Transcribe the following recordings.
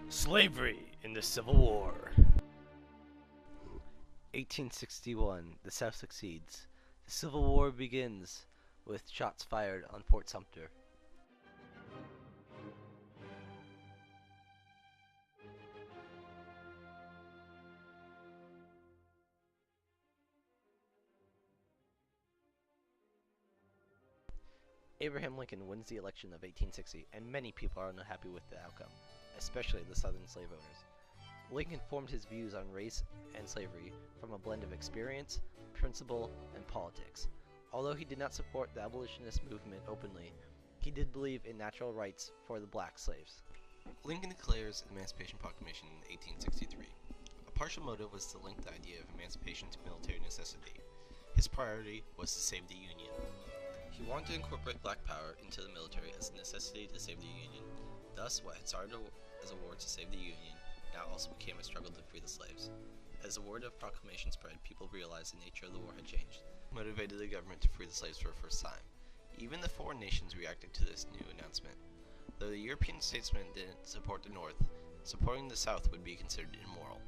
Slavery in the Civil War. 1861, the South succeeds. The Civil War begins with shots fired on Fort Sumter. Abraham Lincoln wins the election of 1860, and many people are unhappy with the outcome, especially the Southern slave owners. Lincoln formed his views on race and slavery from a blend of experience, principle, and politics. Although he did not support the abolitionist movement openly, he did believe in natural rights for the black slaves. Lincoln declares the Emancipation Proclamation in 1863. A partial motive was to link the idea of emancipation to military necessity. His priority was to save the Union. He wanted to incorporate black power into the military as a necessity to save the Union. Thus, what had started as a war to save the Union now also became a struggle to free the slaves. As the word of proclamation spread, people realized the nature of the war had changed, motivated the government to free the slaves for the first time. Even the foreign nations reacted to this new announcement. Though the European statesmen didn't support the North, supporting the South would be considered immoral.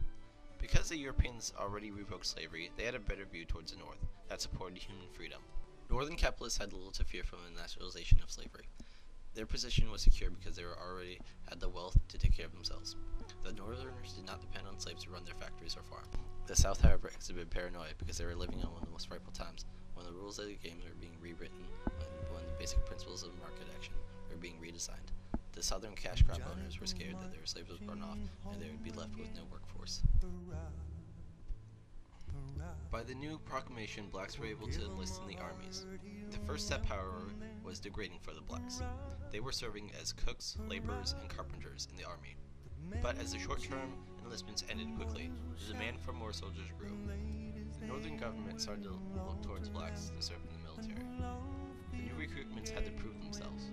Because the Europeans already revoked slavery, they had a better view towards the North that supported human freedom. Northern capitalists had little to fear from the nationalization of slavery. Their position was secure because they already had the wealth to take care of themselves. The Northerners did not depend on slaves to run their factories or farm. The South, however, exhibited paranoia because they were living in one of the most frightful times, when the rules of the game were being rewritten, when the basic principles of market action were being redesigned. The Southern cash crop owners were scared that their slaves would run off and they would be left with no workforce. By the new proclamation, blacks were able to enlist in the armies. The first step, however, was degrading for the blacks. They were serving as cooks, laborers, and carpenters in the army. But as the short-term enlistments ended quickly, the demand for more soldiers grew. The northern government started to look towards blacks to serve in the military. The new recruitments had to prove themselves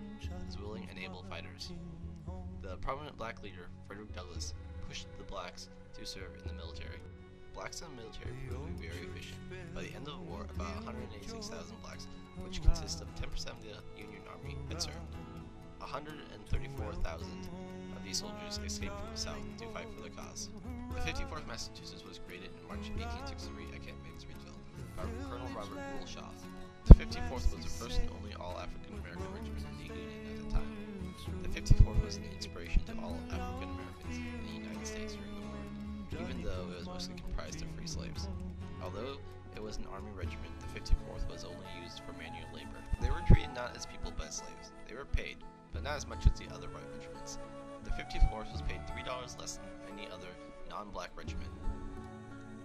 as willing and able fighters. The prominent black leader, Frederick Douglass, pushed the blacks to serve in the military. Blacks in the military proved to be very efficient. By the end of the war, about 186,000 blacks, which consists of 10% of the Union Army, had served. 134,000 of these soldiers escaped from the South to fight for the cause. The 54th Massachusetts was created in March 1863 at Camp Mansfield by Colonel Robert Woolshaw. The 54th was the first and only all-African American regiment in the Union at the time. The 54th was an inspiration to all African Americans in the United States during the war, even though it was mostly comprised of free slaves. Although it was an army regiment, the 54th was only used for manual labor. They were treated not as people but as slaves. They were paid, but not as much as the other white regiments. The 54th was paid $3 less than any other non-black regiment.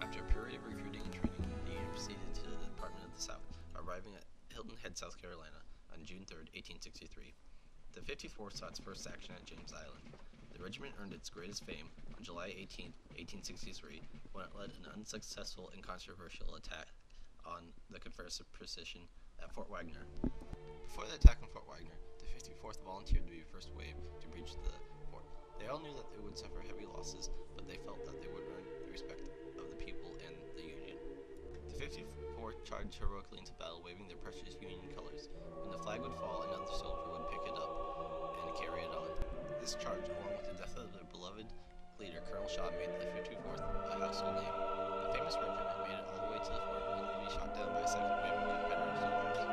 After a period of recruiting and training, the unit proceeded to the Department of the South, arriving at Hilton Head, South Carolina on June 3, 1863. The 54th saw its first action at James Island. The regiment earned its greatest fame on July 18, 1863, when it led an unsuccessful and controversial attack on the Confederate position at Fort Wagner. Before the attack on Fort Wagner, the 54th volunteered to be the first wave to breach the fort. They all knew that they would suffer heavy losses, but they felt that they would earn the respect of the people and the Union. The 54th charged heroically into battle, waving their precious Union colors. When the flag would fall, another soldier would pick it up and carry it on. This charge, along with the death of their beloved leader, Colonel Shaw, made the 54th a household name. The famous regiment made it all the way to the fort, only to be shot down by a second wave of Confederate soldiers.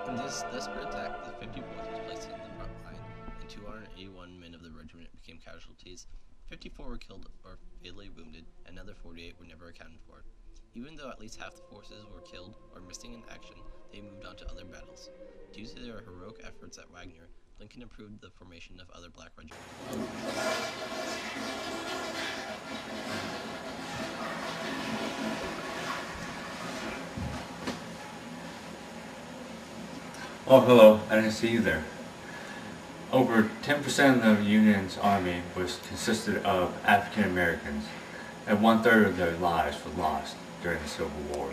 In this desperate attack, the 54th was placed in the front line, and 281 men of the regiment became casualties. 54 were killed or fatally wounded, and another 48 were never accounted for. Even though at least half the forces were killed or missing in action, they moved on to other battles. Due to their heroic efforts at Wagner, Lincoln approved the formation of other black regiments. Oh, hello, I didn't see you there. Over 10% of the Union's army consisted of African Americans, and 1/3 of their lives were lost during the Civil War.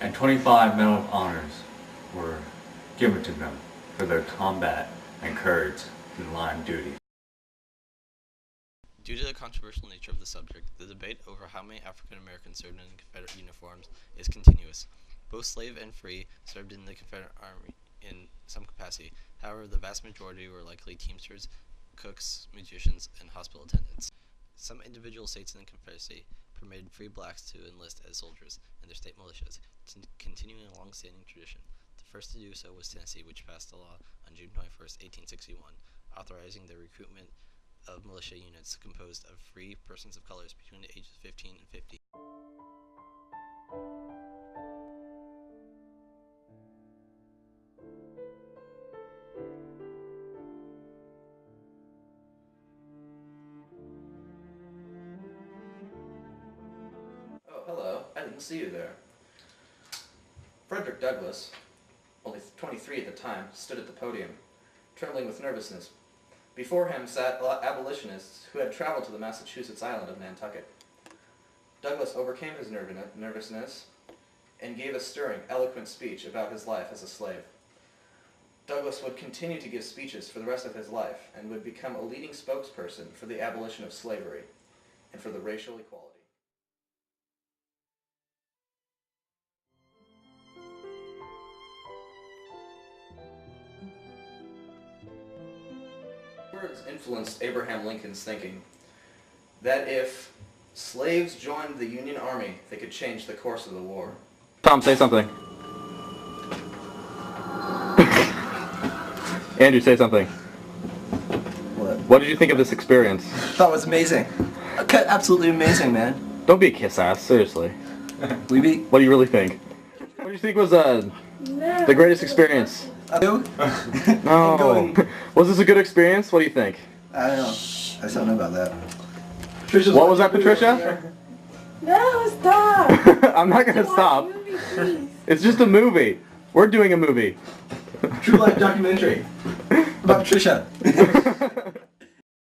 And 25 Medal of Honors were given to them for their combat and courage in the line of duty. Due to the controversial nature of the subject, the debate over how many African Americans served in Confederate uniforms is continuous. Both slave and free served in the Confederate Army in some capacity. However, the vast majority were likely Teamsters cooks, musicians, and hospital attendants. Some individual states in the Confederacy permitted free blacks to enlist as soldiers in their state militias, continuing a long-standing tradition. The first to do so was Tennessee, which passed a law on June 21st, 1861, authorizing the recruitment of militia units composed of free persons of colors between the ages of 15 and 50. Oh, hello. I didn't see you there. Frederick Douglass, only 23 at the time, stood at the podium, trembling with nervousness. Before him sat abolitionists who had traveled to the Massachusetts island of Nantucket. Douglass overcame his nervousness and gave a stirring, eloquent speech about his life as a slave. Douglass would continue to give speeches for the rest of his life and would become a leading spokesperson for the abolition of slavery and for the racial equality. Words influenced Abraham Lincoln's thinking that if slaves joined the Union Army, they could change the course of the war. Tom, say something. Andrew, say something. What did you think of this experience? Thought it was amazing. Okay, absolutely amazing, man. Don't be a kiss ass, seriously. We be? What do you really think? What do you think was the greatest experience? You? No. Was this a good experience? What do you think? I don't know. I don't know about that. What was that, Patricia? No, stop! I'm not gonna stop. Movie, please. It's just a movie. We're doing a movie. True life documentary about Trisha.